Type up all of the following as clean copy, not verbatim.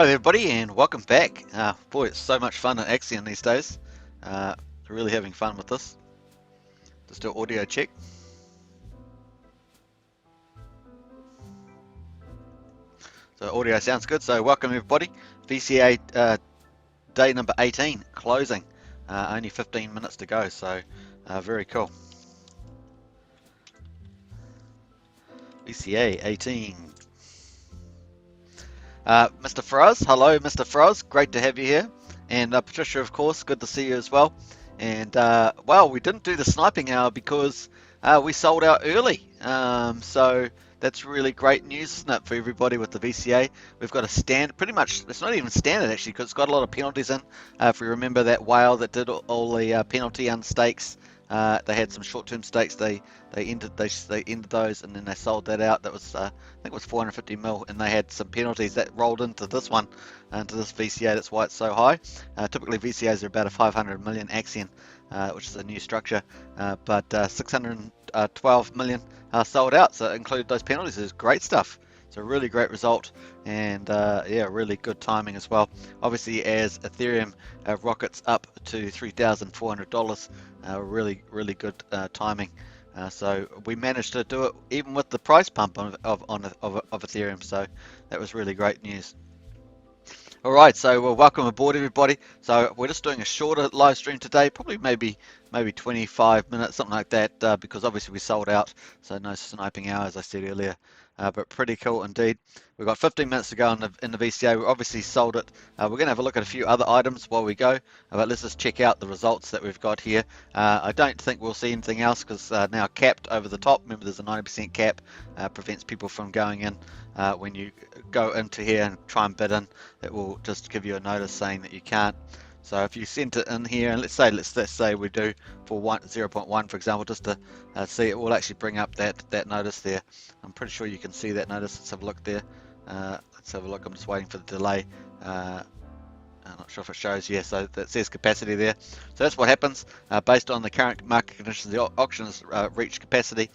Hi there, everybody, and welcome back. Boy, it's so much fun at Axion these days. Really having fun with this. Just do audio check. So audio sounds good. So welcome everybody. VCA day number 18 closing. Only 15 minutes to go. So very cool. VCA 18. Mr. Froz, hello, Mr. Froz. Great to have you here. And Patricia, of course, good to see you as well. And well, we didn't do the sniping hour because we sold out early. So that's really great news, isn't it, for everybody with the VCA? We've got a stand, pretty much, it's not even standard actually, because it's got a lot of penalties in. If we remember that whale that did all the penalty unstakes, they had some short-term stakes. They ended those, and then they sold that out. That was I think it was 450 mil, and they had some penalties that rolled into this one, into this VCA. That's why it's so high. Typically VCAs are about a 500 million Axion, which is a new structure, but 612 million sold out. So it included those penalties. It's great stuff. It's a really great result, and yeah, really good timing as well. Obviously, as Ethereum rockets up to $3,400, really good timing. So we managed to do it even with the price pump of Ethereum. So that was really great news. All right, so well, welcome aboard, everybody. So we're just doing a shorter live stream today, probably maybe 25 minutes, something like that, because obviously we sold out, so no sniping hour, as I said earlier. But pretty cool indeed. We've got 15 minutes to go in the VCA. We obviously sold it. We're going to have a look at a few other items while we go, but let's just check out the results that we've got here. I don't think we'll see anything else because now capped over the top. Remember, there's a 90% cap, prevents people from going in. When you go into here and try and bid in, it will just give you a notice saying that you can't. So if you send it in here, and let's say we do for 0.1, for example, just to see, it will actually bring up that notice there. I'm pretty sure you can see that notice. Let's have a look there. Let's have a look. I'm just waiting for the delay. I'm not sure if it shows. Yeah, so that says capacity there. So that's what happens based on the current market conditions. The auction has reached capacity.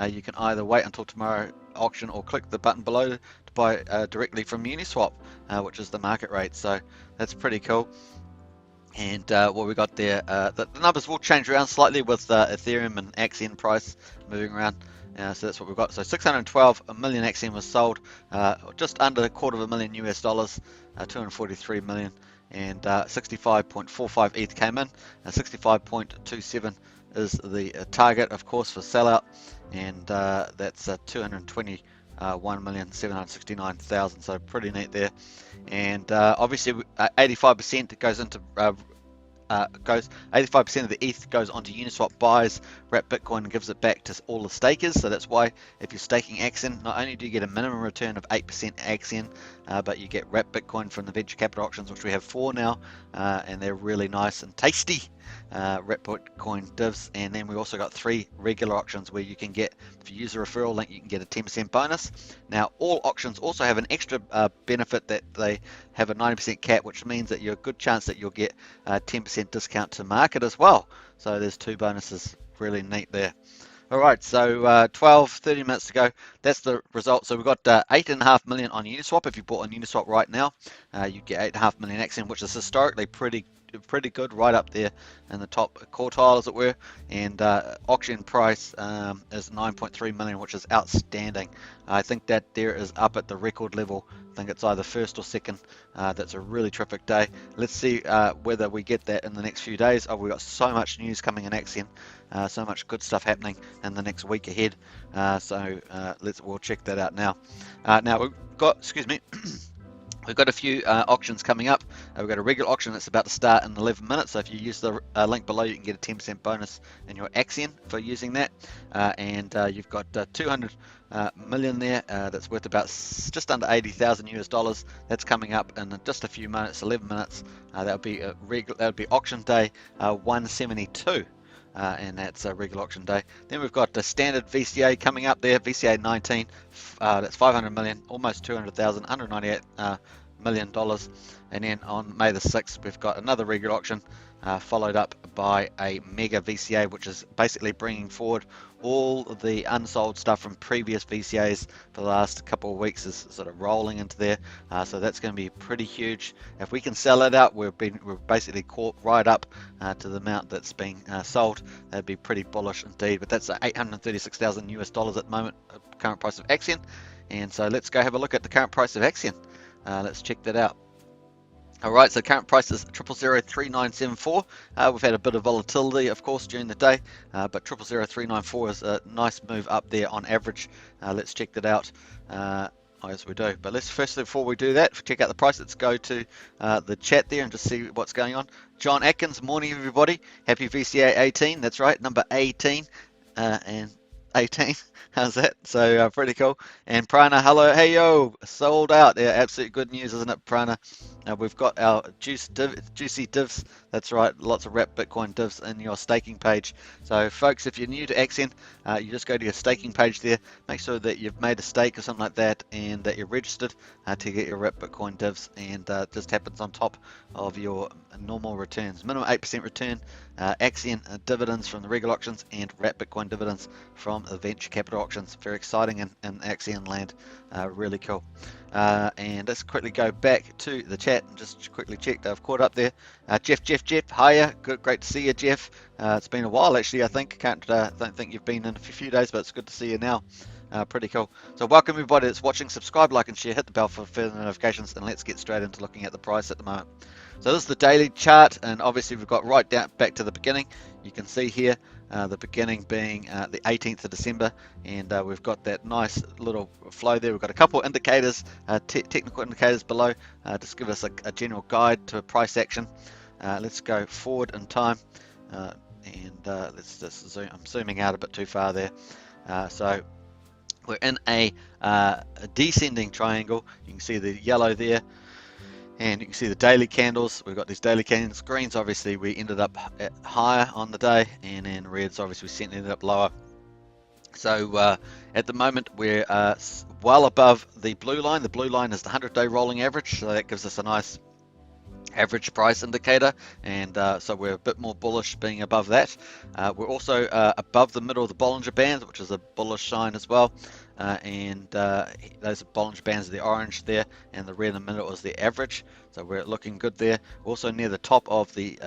You can either wait until tomorrow auction or click the button below to buy directly from Uniswap, which is the market rate. So that's pretty cool. And what we got there, the numbers will change around slightly with Ethereum and Axion price moving around. So that's what we've got. So 612 million Axion was sold, just under $250,000 US, 243 million, and 65.45 ETH came in. 65.27 is the target, of course, for sellout, and that's 221,769,000. So pretty neat there. And obviously 85% goes into 85% of the ETH goes onto Uniswap, buys wrap Bitcoin and gives it back to all the stakers. So that's why if you're staking Axion, not only do you get a minimum return of 8% Axion, but you get wrap Bitcoin from the venture capital auctions, which we have 4 now, and they're really nice and tasty. Wrap Bitcoin divs, and then we also got 3 regular auctions where you can get, if you use a referral link, you can get a 10% bonus. Now all auctions also have an extra benefit that they have a 90% cap, which means that you're a good chance that you'll get 10% discount to market as well. So there's 2 bonuses, really neat there. All right, so 30 minutes to go. That's the result. So we've got 8.5 million on Uniswap. If you bought on Uniswap right now, you get 8.5 million Axion, which is historically pretty good, right up there in the top quartile, as it were. And auction price is 9.3 million, which is outstanding. I think that there is up at the record level. I think it's either first or second. That's a really terrific day. Let's see whether we get that in the next few days. Oh, we've got so much news coming in Axion, so much good stuff happening in the next week ahead. We'll check that out now. Now we've got, excuse me. We've got a few auctions coming up. We've got a regular auction that's about to start in 11 minutes. So if you use the link below, you can get a 10% bonus in your Axion for using that. And you've got 200 million there. That's worth about just under 80,000 US dollars. That's coming up in just a few minutes, 11 minutes. That'll be auction day 172. And that's a regular auction day. Then we've got the standard VCA coming up there, VCA18, that's 500 million, almost 200,000, 198 $1 million. And then on May the 6th, we've got another regular auction, followed up by a mega VCA, which is basically bringing forward all the unsold stuff from previous VCAs for the last couple of weeks, is sort of rolling into there. So that's going to be pretty huge. If we can sell it out, we're basically caught right up to the amount that's being sold. That'd be pretty bullish indeed. But that's 836,000 US dollars at the moment, current price of Axion. And so let's go have a look at the current price of Axion. Let's check that out. Alright, so current price is 0.003974. We've had a bit of volatility, of course, during the day, but 0.00394 is a nice move up there on average. Let's check that out as we do. But let's firstly, before we do that, check out the price. Let's go to the chat there and just see what's going on. John Atkins, morning everybody. Happy VCA18. That's right, number 18 and 18. How's that? So pretty cool. And Prana, hello. Hey yo, sold out. Yeah, absolute good news, isn't it, Prana? We've got our juicy divs. That's right, lots of wrapped Bitcoin divs in your staking page. So folks, if you're new to Axion, you just go to your staking page there. Make sure that you've made a stake or something like that, and that you're registered to get your wrapped Bitcoin divs. And it just happens on top of your normal returns. Minimum 8% return, Axion dividends from the regular auctions, and wrapped Bitcoin dividends from the venture capital auctions. Very exciting in Axion land. Really cool. And let's quickly go back to the chat and just quickly check that I've caught up there. Jeff, hiya. Good, great to see you, Jeff. It's been a while actually. I think don't think you've been in a few days, but it's good to see you now. Pretty cool. So welcome everybody that's watching. Subscribe, like, and share. Hit the bell for further notifications, and let's get straight into looking at the price at the moment. So this is the daily chart, and obviously we've got right down back to the beginning. You can see here the beginning being the 18th of December, and we've got that nice little flow there. We've got a couple of indicators, technical indicators below, just give us a general guide to a price action. Let's go forward in time, and let's just zoom. I'm zooming out a bit too far there. So we're in a descending triangle. You can see the yellow there, and you can see the daily candles. We've got these daily candles. Greens, obviously, we ended up at higher on the day, and then reds, obviously, we ended up lower. So at the moment, we're well above the blue line. The blue line is the 100-day rolling average, so that gives us a nice average price indicator, and so we're a bit more bullish being above that. We're also above the middle of the Bollinger Bands, which is a bullish sign as well, and those Bollinger Bands are the orange there, and the red in the middle is the average, so we're looking good there. We're also near the top of the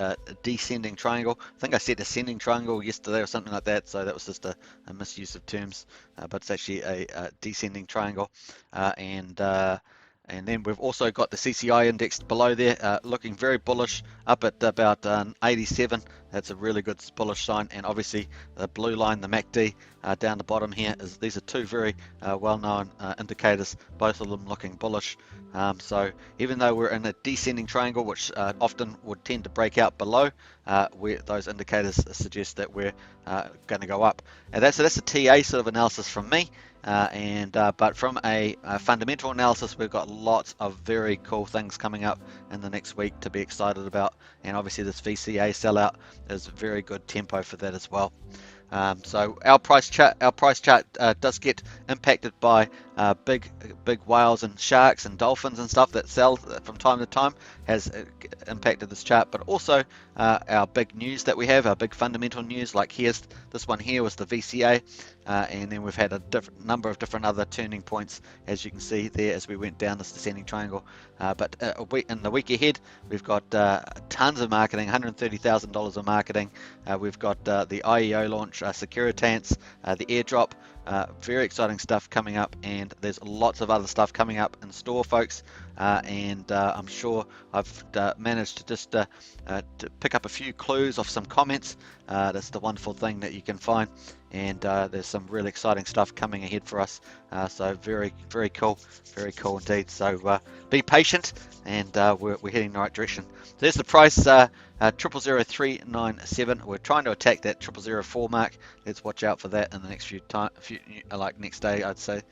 descending triangle. I think I said ascending triangle yesterday or something like that, so that was just a misuse of terms, but it's actually a descending triangle, and then we've also got the CCI index below there, looking very bullish, up at about 87. That's a really good bullish sign. And obviously the blue line, the MACD, down the bottom here, these are two very well-known indicators, both of them looking bullish. So even though we're in a descending triangle, which often would tend to break out below, those indicators suggest that we're going to go up. And that's a TA sort of analysis from me. But from a fundamental analysis, we've got lots of very cool things coming up in the next week to be excited about, and obviously this VCA sellout is very good tempo for that as well. So our price chart does get impacted by big whales and sharks and dolphins and stuff that sell from time to time, has impacted this chart, but also our big news that we have, our big fundamental news, like this one here was the VCA, and then we've had a number of different other turning points, as you can see there as we went down this descending triangle. But in the week ahead, we've got tons of marketing, $130,000 of marketing. We've got the IEO launch, Securitants, the airdrop, very exciting stuff coming up, and there's lots of other stuff coming up in store, folks. And I'm sure I've managed to just to pick up a few clues off some comments. That's the wonderful thing that you can find, and there's some really exciting stuff coming ahead for us. So very cool indeed. So be patient, and we're heading in the right direction. So there's the price, 0.00397. We're trying to attack that 0.004 mark. Let's watch out for that in the next like next day, I'd say.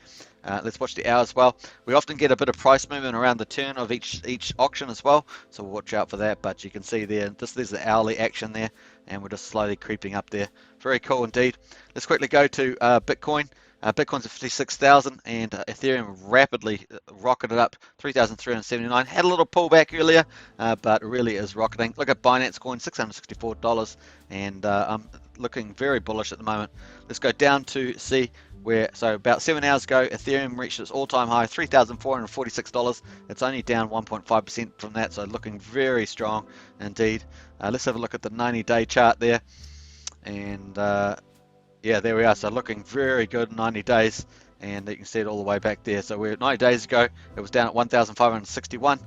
Let's watch the hour as well. We often get a bit of price movement around the turn of each auction as well, so we'll watch out for that. But you can see there, there's the hourly action there, and we're just slowly creeping up there. Very cool indeed. Let's quickly go to Bitcoin. Bitcoin's at 56,000, and Ethereum rapidly rocketed up 3,379. Had a little pullback earlier, but really is rocketing. Look at Binance Coin, $664, and I'm looking very bullish at the moment. Let's go down to see where, so about 7 hours ago, Ethereum reached its all-time high, $3,446. It's only down 1.5% from that, so looking very strong indeed. Let's have a look at the 90-day chart there, and yeah, there we are. So looking very good, 90 days, and you can see it all the way back there. So we're 90 days ago, it was down at 1,561.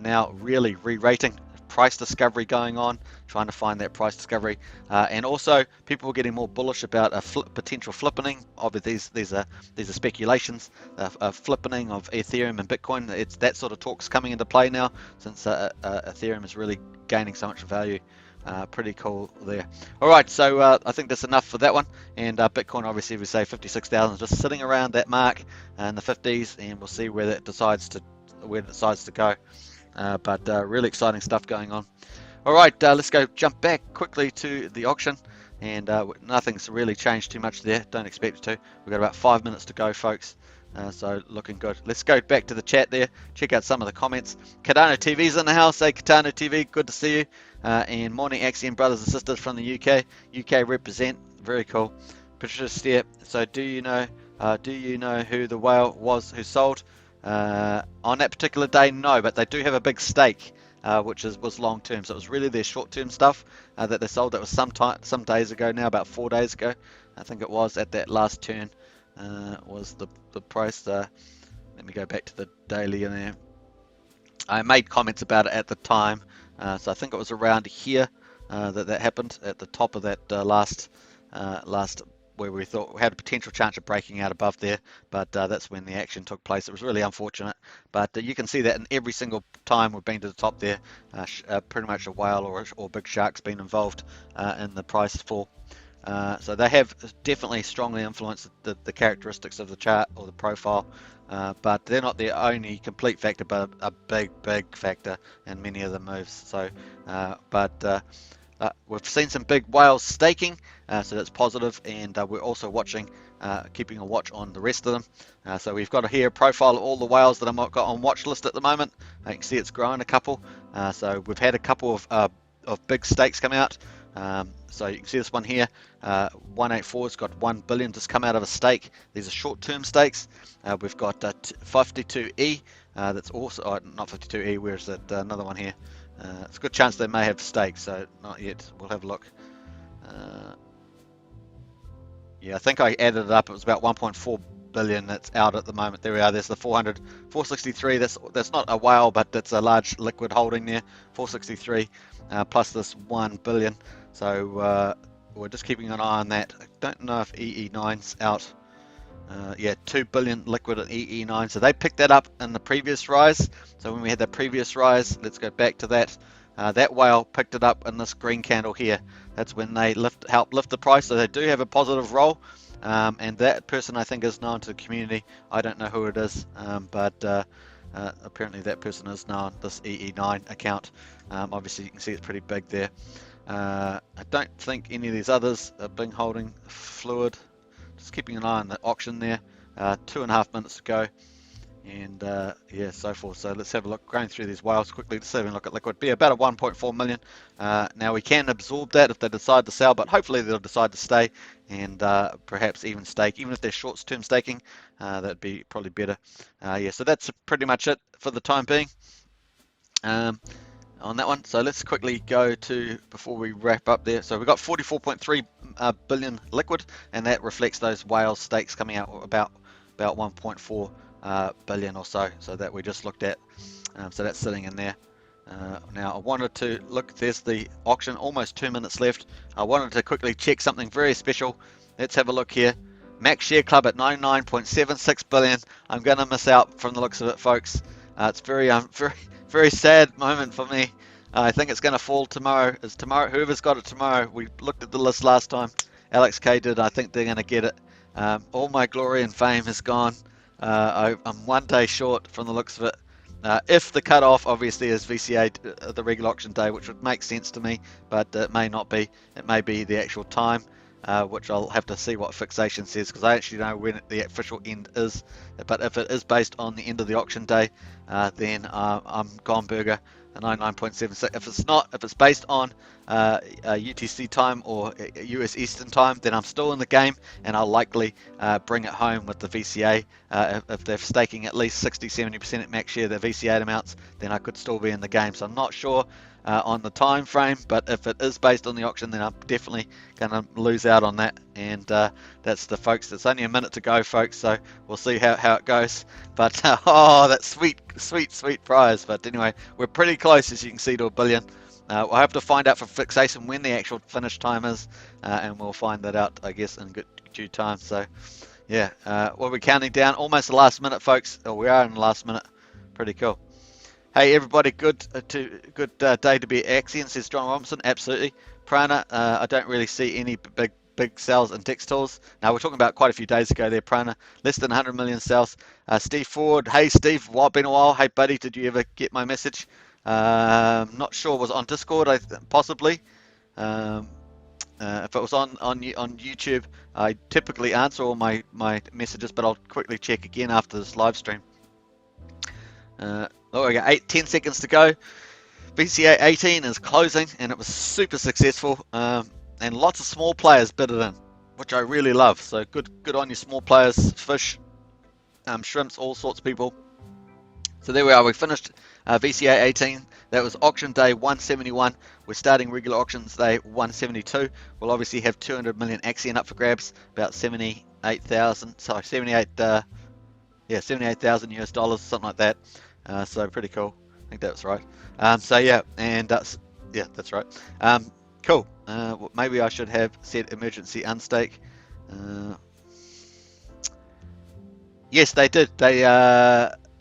Now really re-rating, price discovery going on, trying to find that price discovery, and also people were getting more bullish about a potential flippening of these are speculations, a flippening of Ethereum and Bitcoin. It's that sort of talks coming into play now, since Ethereum is really gaining so much value. Pretty cool there. All right, so I think that's enough for that one. And Bitcoin, obviously, we say 56,000, just sitting around that mark in the 50s, and we'll see where it decides to go. But really exciting stuff going on. All right, let's go jump back quickly to the auction, and nothing's really changed too much there. Don't expect it to. We've got about 5 minutes to go, folks. So looking good. Let's go back to the chat there. Check out some of the comments. Cardano TV's in the house. Hey, Cardano TV, good to see you. And morning, Axion brothers and sisters from the UK. UK represent. Very cool. Patricia Steer. So do you know who the whale was who sold on that particular day? No, but they do have a big stake, which was long term. So it was really their short term stuff that they sold. That was some days ago now, about 4 days ago. I think it was at that last turn. Was the price. Let me go back to the daily in there. I made comments about it at the time, so I think it was around here that happened, at the top of that last where we thought we had a potential chance of breaking out above there, but that's when the action took place. It was really unfortunate, but you can see that in every single time we've been to the top there, pretty much a whale or big shark's been involved in the price fall. So they have definitely strongly influenced the characteristics of the chart or the profile, but they're not the only complete factor, but a big factor in many of the moves. So, we've seen some big whales staking, so that's positive, and we're also watching, keeping a watch on the rest of them. So we've got here a profile of all the whales that I've got on watch list at the moment. You can see it's grown a couple. So we've had a couple of big stakes come out. So you can see this one here, 184's got 1 billion just come out of a stake. These are short-term stakes. We've got 52E, that's also, not 52E, where's that another one here? It's a good chance they may have stakes, so not yet. We'll have a look. Yeah, I think I added it up. It was about 1.4 billion that's out at the moment. There we are. There's the 463. That's not a whale, but that's a large liquid holding there. 463 plus this 1 billion. So we're just keeping an eye on that. I don't know if EE9's out. Yeah, 2 billion liquid at EE9. So they picked that up in the previous rise. So when we had the previous rise, let's go back to that. That whale picked it up in this green candle here. That's when they helped lift the price. So they do have a positive role. And that person, I think, is known to the community. I don't know who it is, but apparently that person is known, this EE9 account. Obviously, you can see it's pretty big there. I don't think any of these others have been holding fluid. Just keeping an eye on the auction there. 2.5 minutes to go. And yeah, so forth. So let's have a look, going through these whales quickly. Let's have a look at liquid. Be about a 1.4 million. Now we can absorb that if they decide to sell, but hopefully they'll decide to stay and perhaps even stake. Even if they're short-term staking, that'd be probably better. Yeah, so that's pretty much it for the time being on that one. So let's quickly go to, before we wrap up there. So we've got 44.3 billion liquid, and that reflects those whale stakes coming out about 1.4 billion or so that we just looked at. So that's sitting in there. Now I wanted to look, there's the auction, almost 2 minutes left. I wanted to quickly check something very special. Let's have a look here. Max Share Club at 99.76 billion. I'm going to miss out from the looks of it, folks. It's very sad moment for me. I think it's going to fall tomorrow. It's tomorrow. Whoever's got it tomorrow. We looked at the list last time. Alex K did. I think they're going to get it. All my glory and fame is gone. I'm 1 day short from the looks of it. If the cutoff obviously is VCA, the regular auction day, which would make sense to me, but it may not be. It may be the actual time. which I'll have to see what fixation says, because I actually know when the official end is. But if it is based on the end of the auction day, then I'm gone burger. 99.76. If it's not, if it's based on UTC time or US Eastern time, then I'm still in the game, and I'll likely bring it home with the VCA. If they're staking at least 60-70% at max share, the VCA amounts, then I could still be in the game. So I'm not sure on the time frame, but if it is based on the auction, then I'm definitely going to lose out on that. And that's the folks. It's only a minute to go, folks, so we'll see how it goes. But oh, that sweet prize. But anyway, we're pretty close, as you can see, to $1 billion. We'll have to find out for fixation when the actual finish time is, and we'll find that out, I guess, in good due time. So yeah, well, we're counting down almost the last minute, folks. Oh, we are in the last minute. Pretty cool. Hey everybody, good day to be at Axion, says John Robinson. Absolutely. Prana, I don't really see any big sales in DEX tools. Now, we're talking about quite a few days ago there, Prana. Less than 100 million sales. Steve Ford, hey Steve, been a while. Hey buddy, did you ever get my message? Not sure, was it on Discord, possibly. If it was on YouTube, I typically answer all my messages, but I'll quickly check again after this live stream. We got 10 seconds to go. VCA18 is closing, and it was super successful, and lots of small players bid it in, which I really love. So good on you small players, fish, shrimps, all sorts of people. So there we are, we finished VCA18. That was auction day 171. We're starting regular auctions day 172. We'll obviously have 200 million Axion up for grabs, about 78,000, sorry, 78,000 US dollars, something like that. So pretty cool. I think that's right. So yeah, and that's right. Cool. Maybe I should have said emergency unstake. Yes, they did. They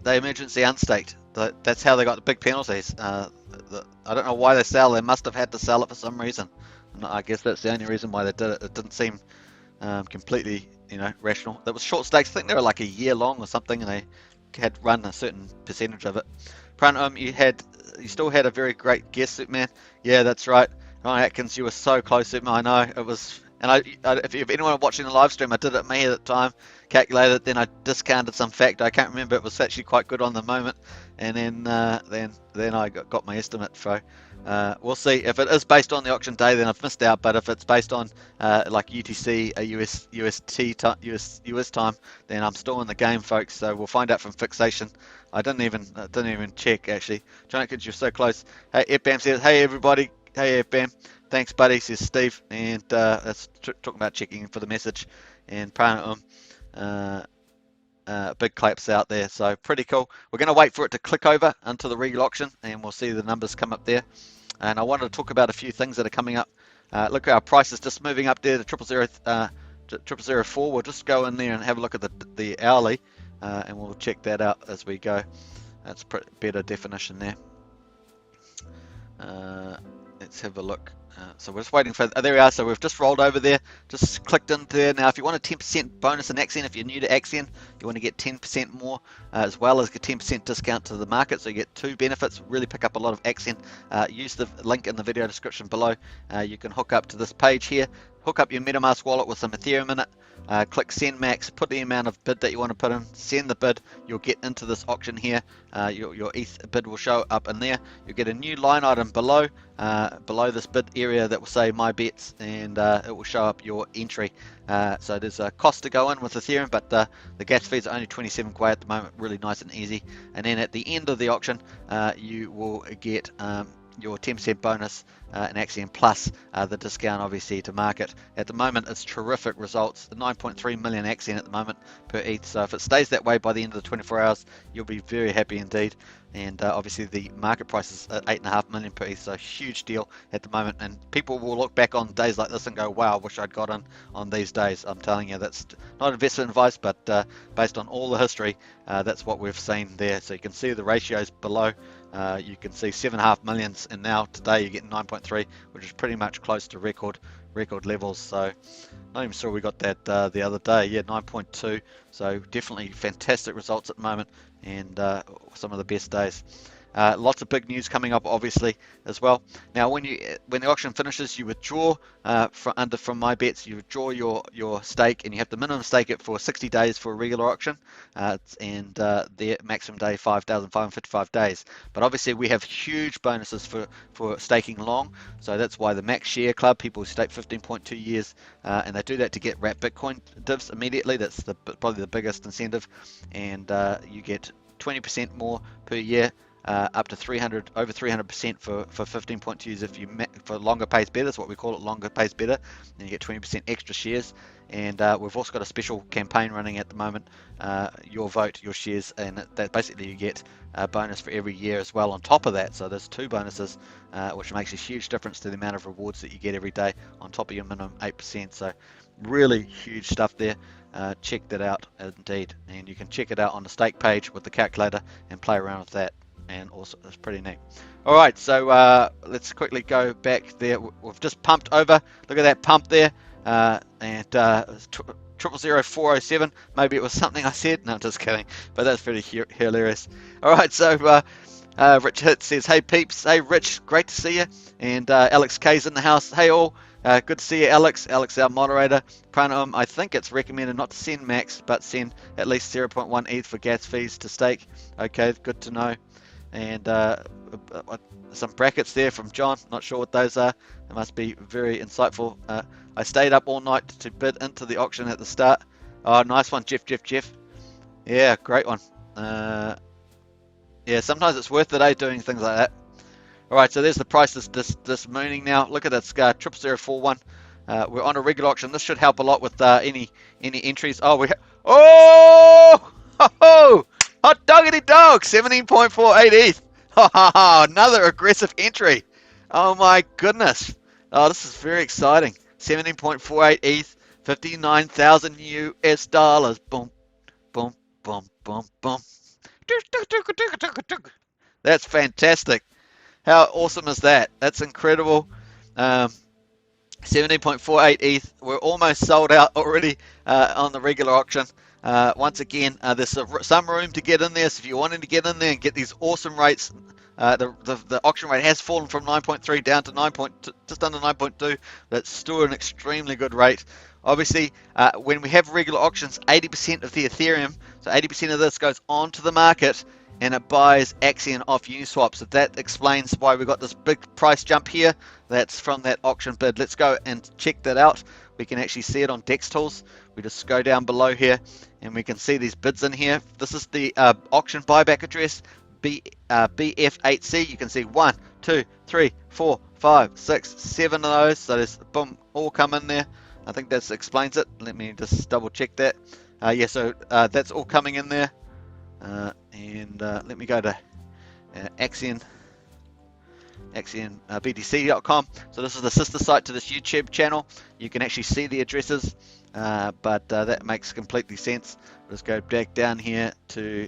emergency unstaked. That's how they got the big penalties. I don't know why they sell. They must have had to sell it for some reason. I guess that's the only reason why they did it. It didn't seem completely, rational. That was short stakes. I think they were like a year long or something, and they had run a certain percentage of it. You still had a very great guess, Superman. Yeah, that's right. Ryan Atkins, you were so close, Superman. I know it was. And if anyone watching the live stream, I did it me at the time, calculated, then I discounted some factor. I can't remember. It was actually quite good on the moment, and then I got my estimate. So we'll see. If it is based on the auction day, then I've missed out. But if it's based on like UTC, US time, then I'm still in the game, folks. So we'll find out from fixation. I didn't even check actually. John Atkins, you're so close. Hey, FBAM says, hey everybody. Hey FBAM. Thanks, buddy, says Steve, and that's talking about checking for the message, and Prana, big claps out there, so pretty cool. We're going to wait for it to click over into the regular auction, and we'll see the numbers come up there. And I wanted to talk about a few things that are coming up. Look, our price is just moving up there to 0004. We'll just go in there and have a look at the hourly, and we'll check that out as we go. That's better definition there. Let's have a look. So we're just waiting for, there we are, so we've just rolled over there, just clicked into there. Now if you want a 10% bonus in Axion, if you're new to Axion, you want to get 10% more, as well as a 10% discount to the market, so you get two benefits, really pick up a lot of Axion. Use the link in the video description below. You can hook up to this page here, hook up your MetaMask wallet with some Ethereum in it, click send max, put the amount of bid that you want to put in, send the bid, you'll get into this auction here. Your ETH bid will show up in there. You'll get a new line item below this bid area that will say my bets, and it will show up your entry. So there's a cost to go in with Ethereum, but the gas fees are only 27 Kwai at the moment, really nice and easy. And then at the end of the auction, you will get your 10% bonus in Axion plus the discount obviously to market. At the moment it's terrific results, 9.3 million Axion at the moment per ETH, so if it stays that way by the end of the 24 hours you'll be very happy indeed. And obviously the market price is at 8.5 million per ETH, so a huge deal at the moment, and people will look back on days like this and go, wow, I wish I'd got in on these days. I'm telling you, that's not investment advice, but based on all the history, that's what we've seen there. So you can see the ratios below. You can see 7.5 millions, and now today you're getting 9.3, which is pretty much close to record levels. So not even sure we got that the other day. Yeah, 9.2. So definitely fantastic results at the moment, and some of the best days. Lots of big news coming up, obviously, as well. Now, when the auction finishes, you withdraw from my bets. You withdraw your stake, and you have to minimum stake it for 60 days for a regular auction, and the maximum day 5,555 days. But obviously, we have huge bonuses for staking long, so that's why the Max Share Club, people who stake 15.2 years, and they do that to get wrapped Bitcoin divs immediately. That's probably the biggest incentive, and you get 20% more per year. Up to over 300% for 15.2 years if you for longer pays better. That's what we call it, longer pays better. And you get 20% extra shares. And we've also got a special campaign running at the moment, your vote, your shares, and that basically you get a bonus for every year as well on top of that. So there's two bonuses, which makes a huge difference to the amount of rewards that you get every day on top of your minimum 8%. So really huge stuff there. Check that out indeed, and you can check it out on the stake page with the calculator and play around with that. And also it's pretty neat. All right, so let's quickly go back there. We've just pumped over. Look at that pump there, and 000407. Maybe it was something I said. No, I'm just kidding. But that's pretty hilarious. All right, so Rich Hit says, "Hey peeps, hey Rich, great to see you." And Alex K's in the house. Hey all, good to see you, Alex. Alex, our moderator. Pranam, I think it's recommended not to send max, but send at least 0.1 ETH for gas fees to stake. Okay, good to know. And some brackets there from John. Not sure what those are. It must be very insightful. I stayed up all night to bid into the auction at the start. Oh, nice one, Jeff. Yeah, great one. Yeah, sometimes it's worth it, doing things like that. All right, so there's the price this morning now. Look at that, 00041. We're on a regular auction. This should help a lot with any entries. Oh, ho! Hot doggity dog, 17.48 ETH. Another aggressive entry. Oh my goodness. Oh, this is very exciting. 17.48 ETH, 59,000 US dollars. Boom, boom, boom, boom, boom. That's fantastic. How awesome is that? That's incredible. 17.48 ETH. We're almost sold out already on the regular auction. Once again, there's some room to get in there. So if you're wanting to get in there and get these awesome rates, the auction rate has fallen from 9.3 down to just under 9.2. That's still an extremely good rate. Obviously, when we have regular auctions, 80% of the Ethereum, so 80% of this goes onto the market and it buys Axion off Uniswap. So that explains why we got this big price jump here. That's from that auction bid. Let's go and check that out. We can actually see it on Dex Tools. We just go down below here and we can see these bids in here. This is the auction buyback address, BF8C. You can see 1, 2, 3, 4, 5, 6, 7 of those. So there's boom, all come in there. I think that explains it. Let me just double check that. Yeah, so that's all coming in there. And let me go to Axion BTC.com. So this is the sister site to this YouTube channel. You can actually see the addresses, but that makes completely sense. Let's go back down here to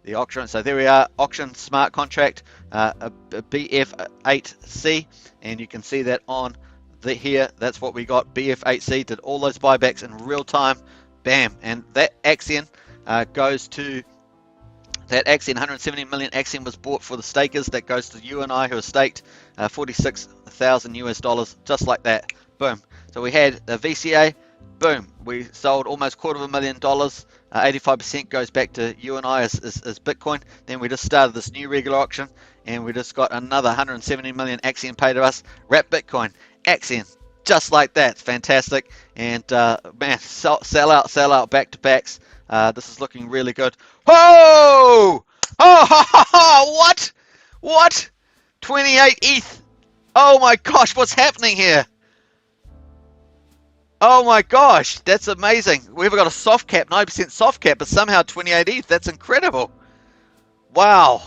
the auction. So there we are, auction smart contract, a BF8C, and you can see that on here. That's what we got. BF8C did all those buybacks in real time. Bam, and that Axion goes to that Axion, 170 million Axion was bought for the stakers. That goes to you and I who have staked 46,000 US dollars, just like that. Boom. So we had a VCA. Boom. We sold almost $250,000. 85% goes back to you and I as Bitcoin. Then we just started this new regular auction, and we just got another 170 million Axion paid to us. Wrap Bitcoin. Axion. Just like that. It's fantastic. And man, sell out back to backs. This is looking really good. Whoa! Oh, what? 28 ETH. Oh my gosh, what's happening here? Oh my gosh, that's amazing. We've got a soft cap, 9% soft cap, but somehow 28 ETH. That's incredible. Wow.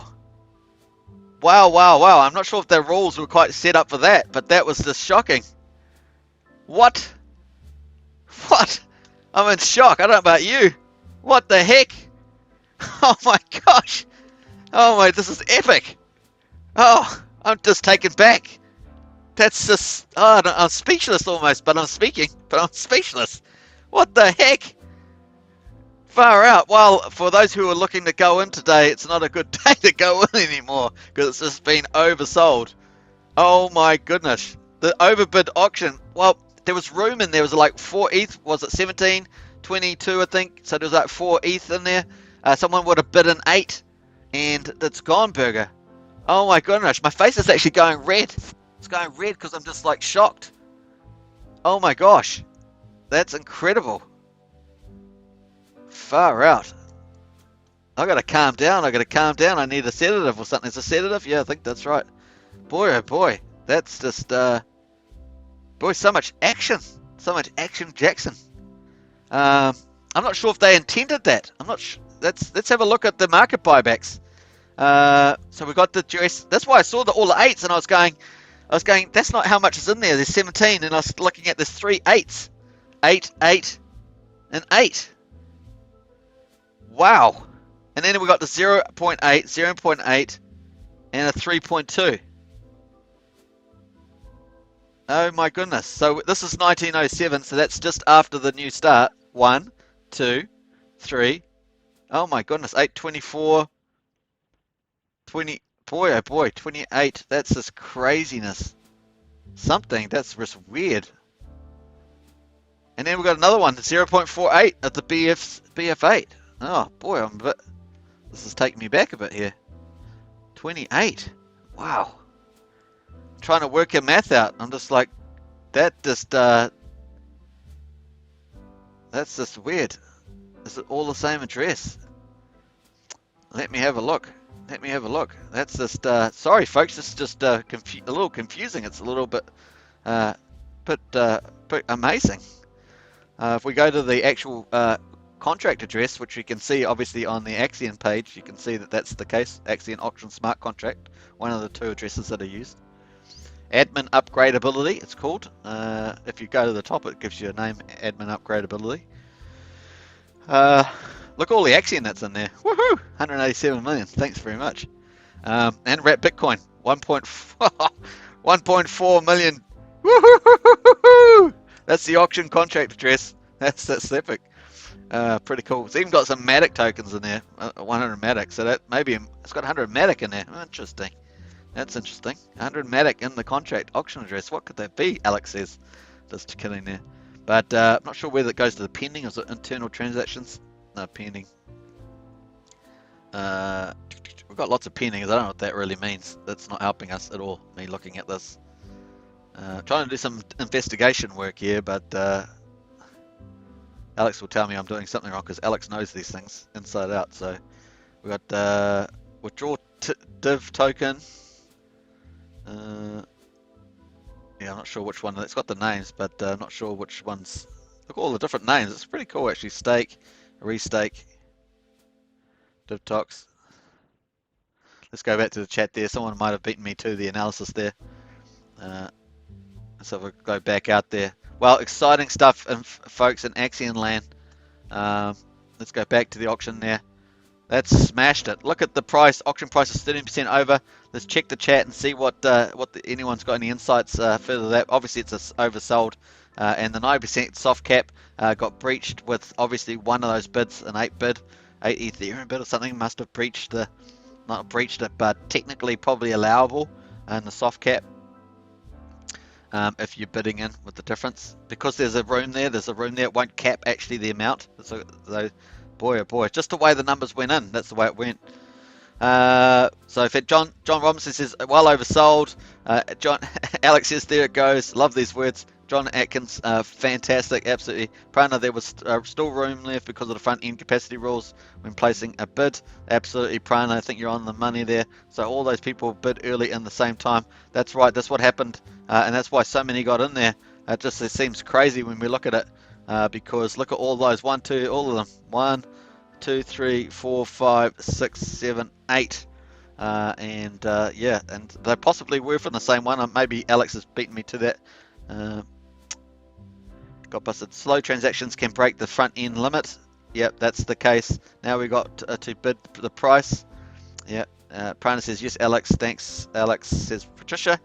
I'm not sure if their rules were quite set up for that, but that was just shocking. What? I'm in shock. I don't know about you. What the heck? Oh my gosh. Oh my, this is epic. Oh, I'm just taken back. That's just, oh, I'm speechless almost, but I'm speaking, but I'm speechless. What the heck? Far out. Well, for those who are looking to go in today, it's not a good day to go in anymore because it's just been oversold. Oh my goodness. The overbid auction. Well, there was room in there. It was like 4 ETH. Was it 17? 22, I think. So there was like 4 ETH in there. Someone would have bid in 8. And it's gone, Burger. Oh my goodness. My face is actually going red. It's going red because I'm just like shocked. Oh my gosh. That's incredible. Far out. I gotta calm down. I gotta calm down. I need a sedative or something. Is a sedative? Yeah, I think that's right. Boy, oh boy. That's just, boy, so much action. So much action, Jackson. I'm not sure if they intended that. I'm not sure. Let's have a look at the market buybacks. So we got the US. That's why I saw all the 8s, and I was going, that's not how much is in there. There's 17, and I was looking at there's 3 8s. 8, 8, and 8. Wow. And then we got the 0.8, 0.8, and a 3.2. Oh my goodness. So this is 1907, so that's just after the new start. 1, 2, 3. Oh my goodness. 8, 24, 20. Boy, oh boy, 28. That's just craziness. Something. That's just weird. And then we got another one, 0.48 at the BF8. Oh boy, this is taking me back a bit here. 28. Wow. Trying to work your math out. I'm just like, that's just weird. Is it all the same address? Let me have a look. Let me have a look. That's just, sorry folks, this is just a little confusing. It's a little bit amazing. If we go to the actual contract address, which you can see obviously on the Axion page, you can see that that's the case. Axion Auction Smart Contract, one of the 2 addresses that are used. Admin upgradability, it's called. If you go to the top, it gives you a name, admin upgradability. Look all the Axion that's in there. Woohoo! 187 million. Thanks very much. And wrap Bitcoin, 1.4 million. Woohoo! That's the auction contract address. That's epic. Pretty cool. It's even got some Matic tokens in there, 100 Matic. So that maybe it's got 100 Matic in there. Interesting. That's interesting. 100 Matic in the contract auction address. What could that be? Alex says. Just kidding there. But I'm not sure whether it goes to the pending or is it internal transactions. No, pending. We've got lots of pendings. I don't know what that really means. That's not helping us at all. Me looking at this. Trying to do some investigation work here, but Alex will tell me I'm doing something wrong because Alex knows these things inside out. So we got withdraw div token. Yeah, I'm not sure which one. It's got the names, but I'm not sure which ones. Look at all the different names. It's pretty cool actually. Stake, restake, div tox. Let's go back to the chat there. Someone might have beaten me to the analysis there. So we'll go back out there. Well, exciting stuff, folks, in Axion land. Let's go back to the auction there. That's smashed it. Look at the price. Auction price is 13% over. Let's check the chat and see what anyone's got any insights further to that. Obviously, it's oversold, and the 9% soft cap got breached with obviously one of those bids, an 8 Ethereum bid or something. Must have breached not breached it, but technically probably allowable in the soft cap. If you're bidding in with the difference, because there's a room there, it won't cap actually the amount. So boy oh boy, just the way the numbers went in, that's the way it went. So if John Robinson says well oversold, Alex says there it goes. Love these words. John Atkins, fantastic, absolutely. Prana, there was still room left because of the front end capacity rules when placing a bid. Absolutely, Prana, I think you're on the money there. So all those people bid early in the same time. That's right, that's what happened, and that's why so many got in there. It seems crazy when we look at it, because look at all those, all of them. 1, 2, 3, 4, 5, 6, 7, 8. And they possibly were from the same one. Maybe Alex has beaten me to that. Got busted. Slow transactions can break the front end limit. Yep, that's the case. Now we got to bid the price. Yep. Prana says yes, Alex. Thanks, Alex. Says Patricia.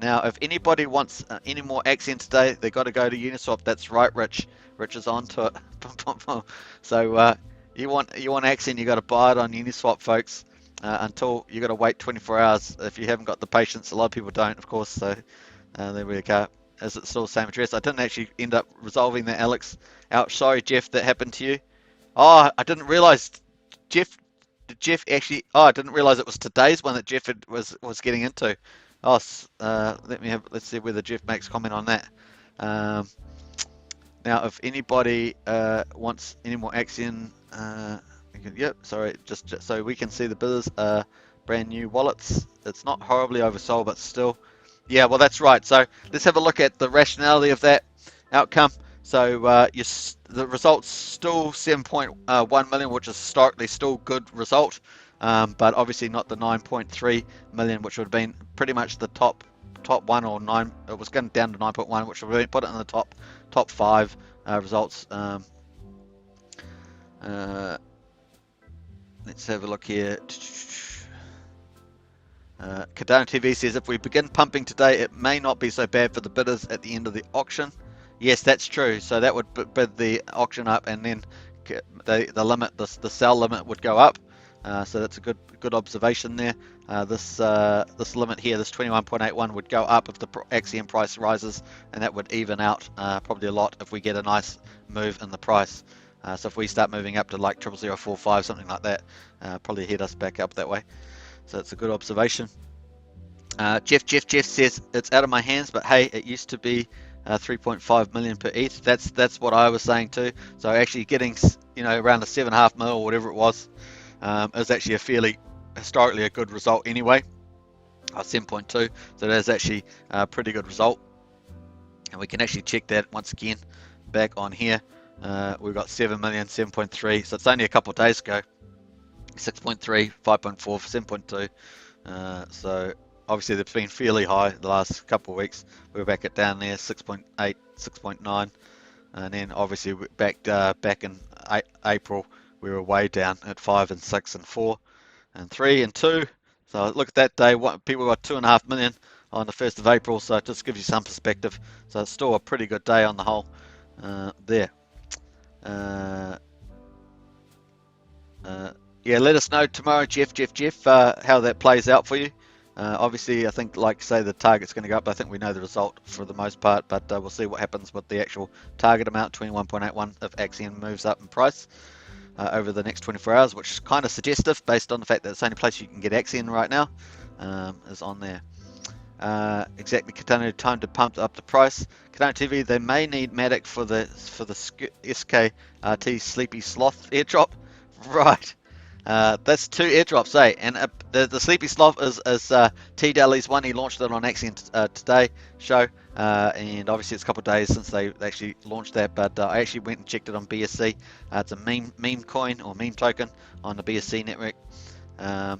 Now, if anybody wants any more Axion today, they got to go to Uniswap. That's right, Rich. Rich is on to it. So You want Axion, you got to buy it on Uniswap, folks. Until you got to wait 24 hours if you haven't got the patience. A lot of people don't, of course. So there we go. Is it still the same address? I didn't actually end up resolving that, Alex. Out. Sorry, Jeff, that happened to you. Oh, I didn't realize Jeff. Did Jeff actually? Oh, I didn't realize it was today's one that Jeff was getting into. Oh, let's see whether Jeff makes comment on that. Um, Now, if anybody wants any more Axion, yep, sorry, just so we can see the bidders brand new wallets. It's not horribly oversold, but still, yeah, well, that's right. So let's have a look at the rationality of that outcome. So the result's still 7.1 million, which is historically still good result, but obviously not the 9.3 million, which would have been pretty much the top one, or nine. It was going down to 9.1, which would have put it in the top five results. Let's have a look here. Cardano TV says, if we begin pumping today, it may not be so bad for the bidders at the end of the auction. Yes, that's true. So that would bid the auction up, and then the limit, the sell limit would go up. So that's a good observation there. This limit here, this 21.81, would go up if the Axion price rises, and that would even out probably a lot if we get a nice move in the price. So if we start moving up to like 0.0045, something like that, probably head us back up that way. So it's a good observation. Jeff says, it's out of my hands, but hey, it used to be 3.5 million per ETH. That's what I was saying too. So actually getting around a 7.5 mil or whatever it was is actually a fairly historically a good result anyway. 7.2, so that's actually a pretty good result, and we can actually check that once again back on here. We've got 7 million, 7.3, so it's only a couple of days ago. 6.3, 5.4, 7.2. So obviously they've been fairly high the last couple of weeks. We're back at down there, 6.8, 6.9, and then obviously back in April we were way down at 5 and 6 and 4 and 3 and 2. So look at that day, people got 2.5 million on the 1st of April, so it just gives you some perspective. So it's still a pretty good day on the whole there. Yeah, let us know tomorrow, Jeff, how that plays out for you. Obviously, I think, like say, the target's going to go up. I think we know the result for the most part, but we'll see what happens with the actual target amount, 21.81, if Axion moves up in price over the next 24 hours, which is kind of suggestive based on the fact that it's the only place you can get Axion right now, is on there. Exactly, Cardano, time to pump up the price. Cardano TV, they may need Matic for the SKRT Sleepy Sloth airdrop. Right. That's 2 airdrops, eh? And the Sleepy Sloth is T Daly's one. He launched it on Axion today show, and obviously it's a couple of days since they actually launched that. But I actually went and checked it on BSC. It's a meme coin or meme token on the BSC network.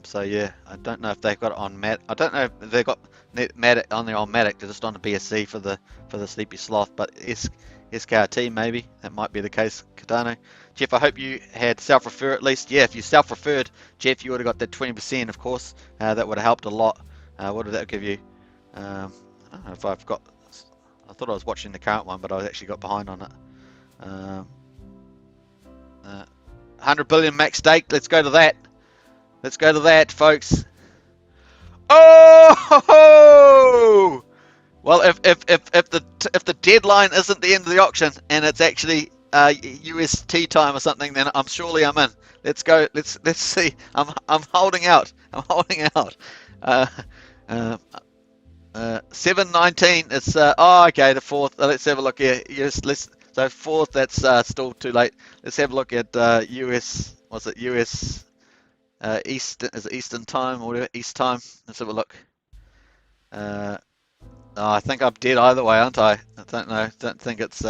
So yeah, I don't know if they've got it on Mat. I don't know if they've got Matic on there on Matic. They're just on the BSC for the Sleepy Sloth, but SKRT maybe that might be the case. Cardano. Jeff, I hope you had self-refer at least. Yeah, if you self-referred, Jeff, you would have got that 20%, of course. That would have helped a lot. What did that give you? I don't know if I've got. I thought I was watching the current one, but I actually got behind on it. 100 billion max stake. Let's go to that. Let's go to that, folks. Oh! Well, if the deadline isn't the end of the auction and it's actually UST time or something, then surely I'm in. Let's go. Let's see. I'm holding out. 719. It's okay. The 4th. Let's have a look here. So 4th. That's still too late. Let's have a look at US. What's it? US East. Is it Eastern time or whatever? East time. Let's have a look. I think I'm dead either way, aren't I? I don't know. Don't think it's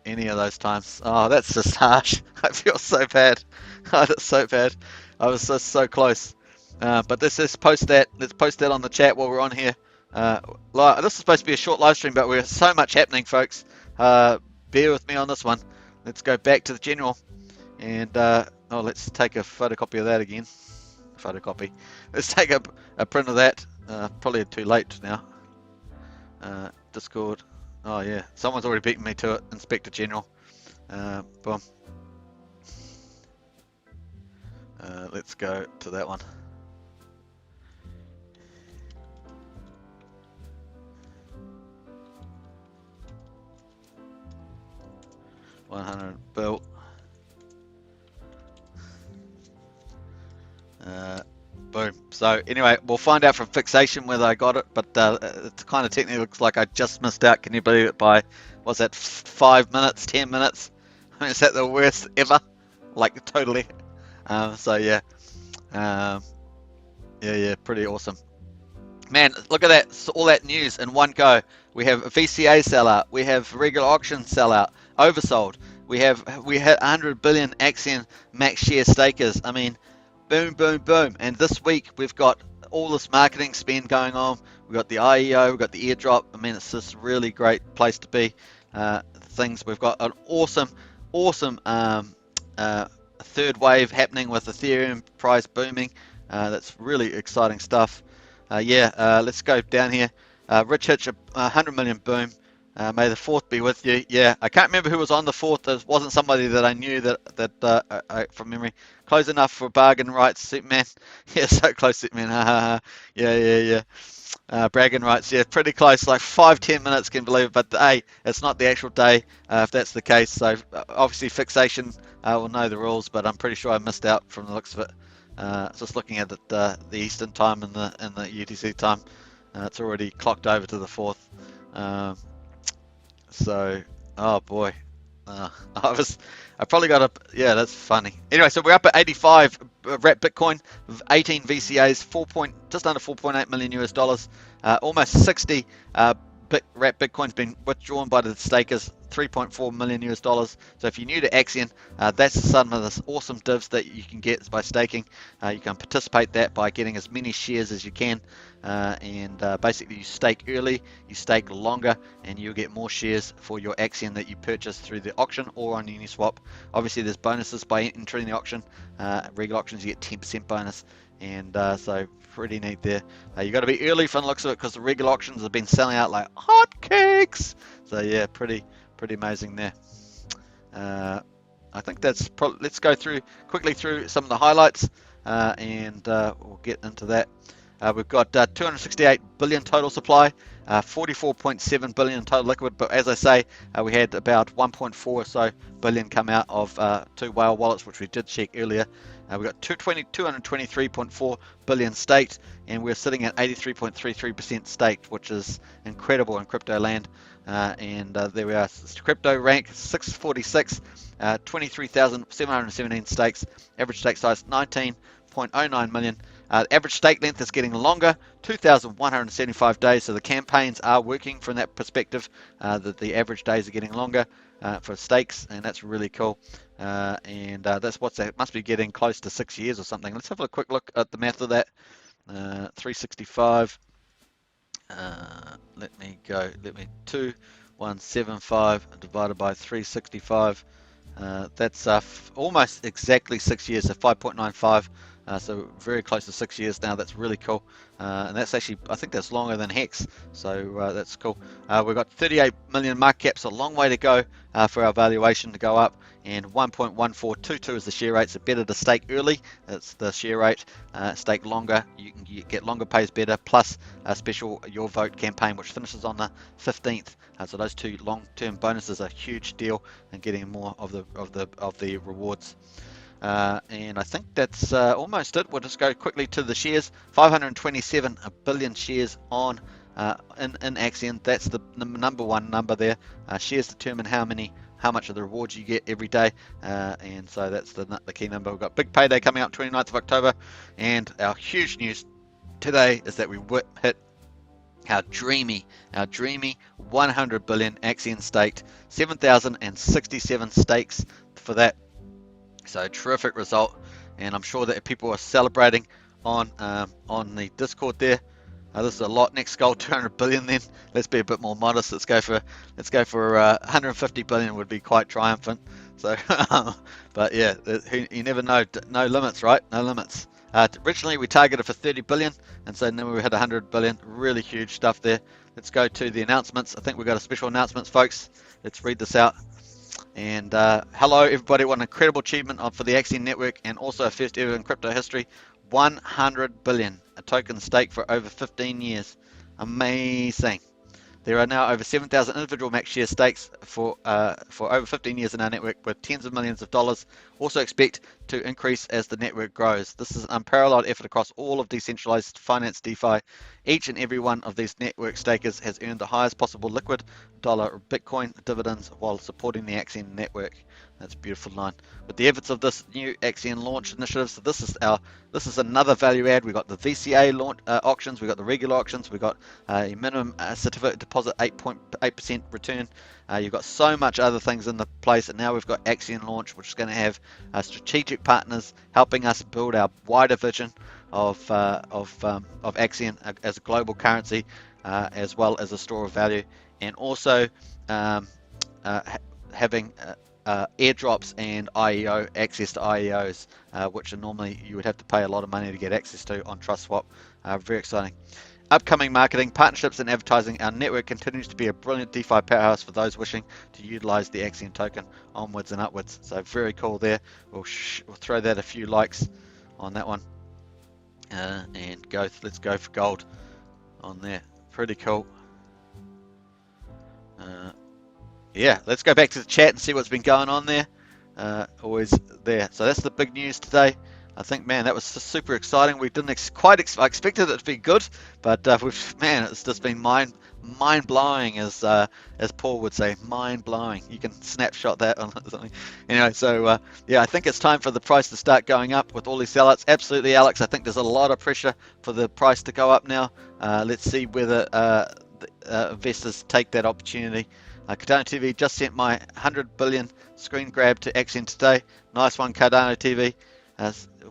any of those times. Oh, that's just harsh. I feel so bad. Oh, that's so bad. I was just so close. But let's post that. Let's post that on the chat while we're on here. This is supposed to be a short live stream, but we're so much happening, folks. Bear with me on this one. Let's go back to the general, and let's take a photocopy of that again. Photocopy. Let's take a print of that. Probably too late now. Discord. Oh yeah, someone's already beaten me to it. Inspector General. Boom. Let's go to that one. $100 bill. Boom. So anyway, we'll find out from fixation whether I got it, but it kind of technically looks like I just missed out. Can you believe it? By, what's that, 5 minutes, 10 minutes? I mean, is that the worst ever? Like, totally. So yeah. Yeah, pretty awesome. Man, look at that. So all that news in one go. We have a VCA sellout. We have regular auction sellout. Oversold. We had 100 billion Axion max share stakers. I mean, boom, boom, boom. And this week we've got all this marketing spend going on. We've got the IEO, we've got the airdrop. I mean, it's just a really great place to be. We've got an awesome third wave happening with Ethereum price booming. That's really exciting stuff. Let's go down here. Rich Hitch, 100 million boom. May the 4th be with you. Yeah, I can't remember who was on the 4th. There wasn't somebody that I knew that from memory. Close enough for bargain rights, Superman. Yeah, so close, Superman. Yeah. Bragging rights, yeah, pretty close, like 5-10 minutes, can believe it, but hey, it's not the actual day, if that's the case. So obviously fixation will know the rules, but I'm pretty sure I missed out from the looks of it. Just looking at it, the Eastern time and the UTC time, it's already clocked over to the 4th. So, oh boy, I probably got up. Yeah, that's funny. Anyway, so we're up at 85 wrapped Bitcoin, 18 VCAs, just under 4.8 million US dollars, almost 60 wrapped Bitcoin's been withdrawn by the stakers, 3.4 million US dollars. So if you're new to Axion, that's some of the awesome divs that you can get by staking. You can participate that by getting as many shares as you can, and basically you stake early, you stake longer, and you'll get more shares for your Axion that you purchase through the auction or on Uniswap. Obviously there's bonuses by entering the auction. Regular auctions you get 10% bonus, and so pretty neat there. You got to be early from the looks of it, because the regular auctions have been selling out like hotcakes. So yeah, pretty amazing there. I think that's let's go quickly through some of the highlights, and we'll get into that. We've got 268 billion total supply, 44.7 billion total liquid, but as I say, we had about 1.4 or so billion come out of 2 whale wallets, which we did check earlier. We've got 223.4 billion staked, and we're sitting at 83.33% staked, which is incredible in crypto land. And there we are, crypto rank 646, 23,717 stakes, average stake size 19.09 million. Average stake length is getting longer, 2,175 days, so the campaigns are working from that perspective, that the average days are getting longer for stakes, and that's really cool. And that's that must be getting close to 6 years or something. Let's have a quick look at the math of that. 365, let me 2175 divided by 365, that's almost exactly 6 years, so 5.95. So very close to 6 years now. That's really cool, and that's actually, I think that's longer than Hex, so that's cool. We've got 38 million market caps, a long way to go for our valuation to go up, and 1.1422 is the share rate. So better to stake early, that's the share rate. Stake longer, you can get longer pays better, plus a special Your Vote campaign which finishes on the 15th. So those two long-term bonuses are a huge deal, and getting more of the rewards. And I think that's almost it. We'll just go quickly to the shares. 527 billion shares on in Axion. That's the number one number there. Shares determine how much of the rewards you get every day, and so that's the key number. We've got big payday coming up 29th of October, and our huge news today is that we hit our dreamy 100 billion Axion staked, 7,067 stakes for that. So terrific result, and I'm sure that people are celebrating on the Discord there. This is a lot. Next goal 200 billion. Then let's be a bit more modest. Let's go for 150 billion would be quite triumphant. So, but yeah, you never know. No limits, right? No limits. Originally we targeted for 30 billion, and so then we had 100 billion. Really huge stuff there. Let's go to the announcements. I think we've got a special announcements, folks. Let's read this out. And hello everybody, what an incredible achievement for the Axion network, and also a first ever in crypto history. 100 billion, a token stake for over 15 years. Amazing. There are now over 7,000 individual max share stakes for over 15 years in our network, with tens of millions of dollars. Also expect to increase as the network grows. This is an unparalleled effort across all of decentralized finance DeFi. Each and every one of these network stakers has earned the highest possible liquid dollar Bitcoin dividends while supporting the Axion network. That's a beautiful line. With the efforts of this new Axion launch initiative, so this is another value add. We got the VCA launch auctions, we got the regular auctions, we got a minimum certificate deposit 8.8% return. You've got so much other things in the place, and now we've got Axion launch, which is going to have strategic partners helping us build our wider vision of Axion as a global currency, as well as a store of value, and also having airdrops and IEO access to IEOs, which are normally you would have to pay a lot of money to get access to on TrustSwap. Very exciting. Upcoming marketing, partnerships, and advertising. Our network continues to be a brilliant DeFi powerhouse for those wishing to utilize the Axion token onwards and upwards. So very cool there. We'll throw that a few likes on that one, and let's go for gold on there. Pretty cool. Yeah, let's go back to the chat and see what's been going on there. Always there. So that's the big news today. I think, man, that was super exciting. We didn't I expected it to be good, but man, it's just been mind blowing, as Paul would say, mind blowing. You can snapshot that on something, So yeah, I think it's time for the price to start going up with all these sellouts. Absolutely, Alex. I think there's a lot of pressure for the price to go up now. Let's see whether investors take that opportunity. Cardano TV just sent my 100 billion screen grab to Axion today. Nice one, Cardano TV.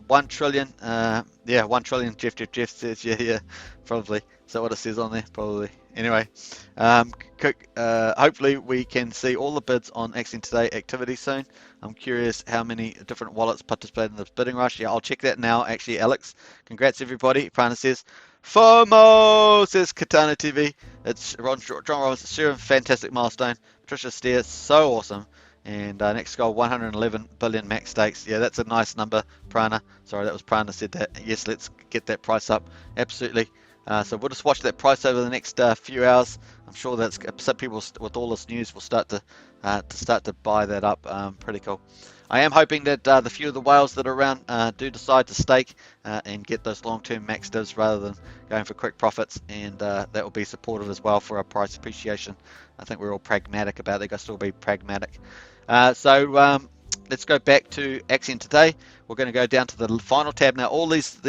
1 trillion. Yeah, 1 trillion. Jeff says, yeah, probably. Is that what it says on there? Probably. Anyway, hopefully we can see all the bids on Axion today activity soon. I'm curious how many different wallets participated in this bidding rush. Yeah, I'll check that now, actually, Alex. Congrats, everybody. Prana says, FOMO, says Katana TV. It's John Robbins, sure, fantastic milestone. Patricia Steer, so awesome. And next goal, 111 billion max stakes. Yeah, that's a nice number, Prana. Sorry, that was Prana said that. Yes, let's get that price up. Absolutely. So we'll just watch that price over the next few hours. I'm sure that some people with all this news will start to buy that up. Pretty cool. I am hoping that the few of the whales that are around do decide to stake and get those long-term max divs rather than going for quick profits, and that will be supportive as well for our price appreciation. I think we're all pragmatic about it. They've got to still be pragmatic. So let's go back to Axion today. We're going to go down to the final tab now. All these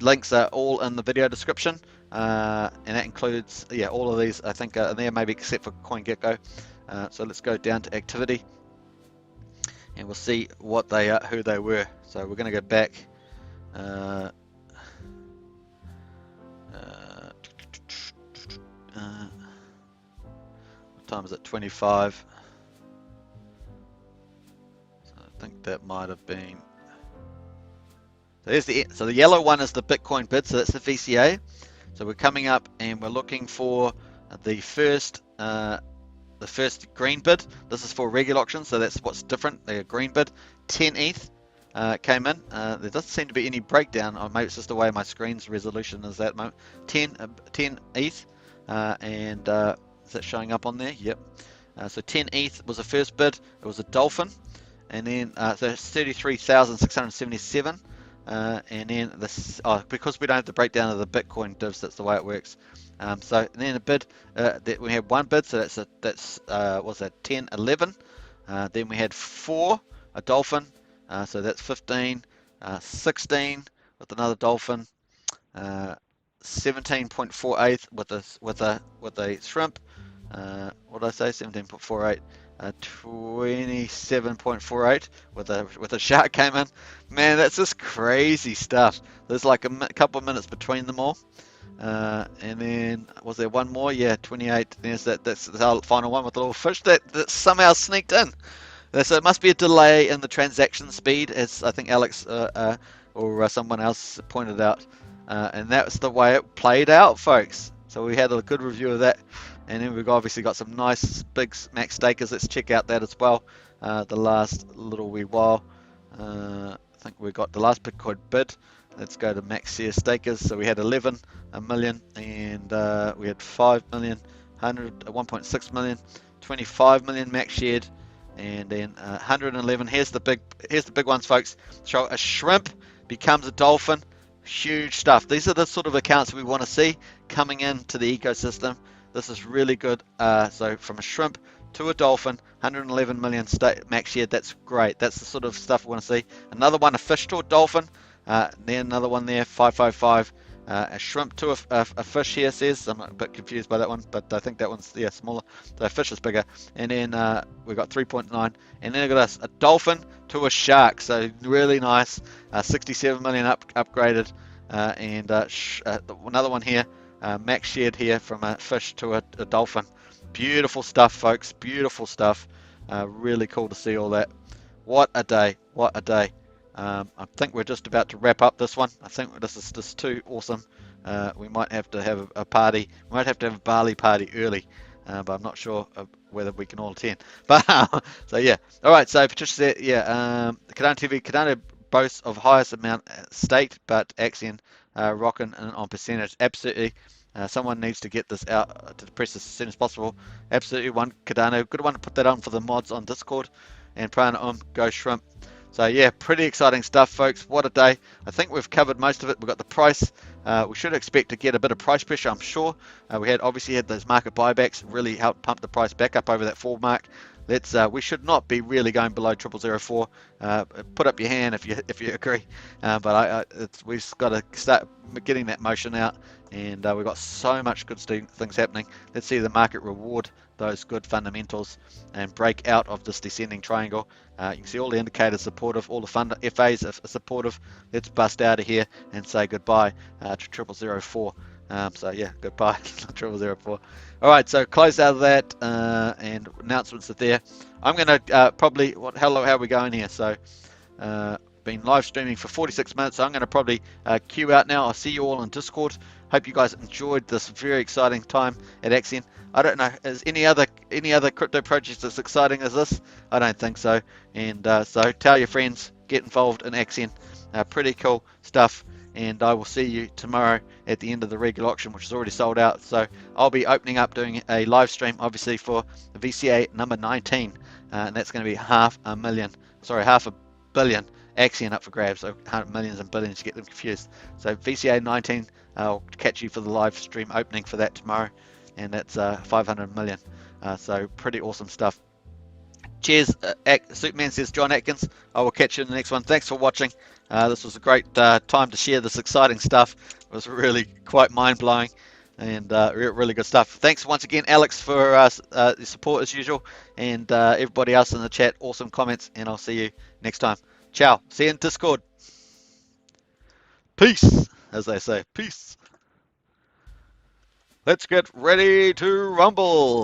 links are all in the video description, and that includes all of these. I think are there, maybe except for CoinGecko. So let's go down to activity, and we'll see what they are, who they were. So we're going to go back. What time is it? 25. So I think that might have been. So the yellow one is the Bitcoin bid. So that's the VCA. So we're coming up and we're looking for the first green bid. This is for regular auction, so that's what's different. The green bid, 10 ETH came in. There doesn't seem to be any breakdown, or maybe it's just the way my screen's resolution is at the moment. 10 ETH, and is that showing up on there? Yep. So 10 ETH was the first bid. It was a dolphin, and then so 33,677. And then this, because we don't have the breakdown of the Bitcoin divs, that's the way it works. So then a bid, that we had one bid, so that's what's that, 10, 11. Then we had 4, a dolphin, so that's 15, 16 with another dolphin, 17.48 with a shrimp. What did I say? 17.48. 27.48 with a shark came in. Man, that's just crazy stuff. There's like a couple of minutes between them all. And then was there one more? Yeah, 28. There's that's the final one with the little fish that somehow sneaked in. So it must be a delay in the transaction speed, as I think Alex or someone else pointed out. And that's the way it played out, folks. So we had a good review of that, and then we've obviously got some nice big max stakers. Let's check out that as well. The last little wee while, I think we got the last Bitcoin bid. Let's go to max share stakers. So we had 11 million, and we had 5 million, 1.6 million, 25 million max shared, and then 111. Here's the big ones, folks. So a shrimp becomes a dolphin. Huge stuff. These are the sort of accounts we want to see coming into the ecosystem. This is really good. So from a shrimp to a dolphin, 111 million max shared. That's great. That's the sort of stuff we want to see. Another one, a fish to a dolphin. Then another one there, 555. A shrimp to a fish here says. I'm a bit confused by that one, but I think that one's smaller. So fish is bigger. And then we've got 3.9. And then we've got a dolphin to a shark. So really nice. 67 million upgraded. And another one here, max shared here from a fish to a dolphin. Beautiful stuff, folks. Beautiful stuff. Really cool to see all that. What a day. What a day. I think we're just about to wrap up this one. I think this is just too awesome. We might have to have a party. We might have to have a Bali party early, but I'm not sure whether we can all attend. But so yeah. All right. So Patricia said, yeah. Cardano TV, Cardano boasts of highest amount staked, but Axion rocking on percentage. Absolutely. Someone needs to get this out to the press as soon as possible. Absolutely. One Cardano. Good one to put that on for the mods on Discord. And Prana go shrimp. So yeah, pretty exciting stuff, folks. What a day. I think we've covered most of it. We've got the price. We should expect to get a bit of price pressure, I'm sure. We obviously had those market buybacks, really helped pump the price back up over that 4 mark. We should not be really going below 0004. Put up your hand if you agree. But we've just got to start getting that motion out, and we've got so much good things happening. Let's see the market reward those good fundamentals and break out of this descending triangle. You can see all the indicators supportive, all the FAs are supportive. Let's bust out of here and say goodbye to 0004. So yeah, goodbye 0004. All right, so close out of that, and announcements are there. I'm going to probably, how are we going here? So been live streaming for 46 minutes, so I'm going to probably queue out now. I'll see you all on Discord. Hope you guys enjoyed this very exciting time at Axion. I don't know, is any other crypto projects as exciting as this? I don't think so. And so tell your friends, get involved in Axion. Pretty cool stuff. And I will see you tomorrow at the end of the regular auction, which is already sold out. So I'll be opening up, doing a live stream, obviously, for the VCA number 19, and that's going to be half a billion Axion up for grabs. So millions and billions, you get them confused. So VCA 19, I'll catch you for the live stream opening for that tomorrow, and that's 500 million. So pretty awesome stuff. Cheers. Superman says, John Atkins. I will catch you in the next one. Thanks for watching. This was a great time to share this exciting stuff. It was really quite mind-blowing and really good stuff. Thanks once again, Alex, for your support as usual, and everybody else in the chat. Awesome comments, and I'll see you next time. Ciao. See you in Discord. Peace, as they say. Peace. Let's get ready to rumble.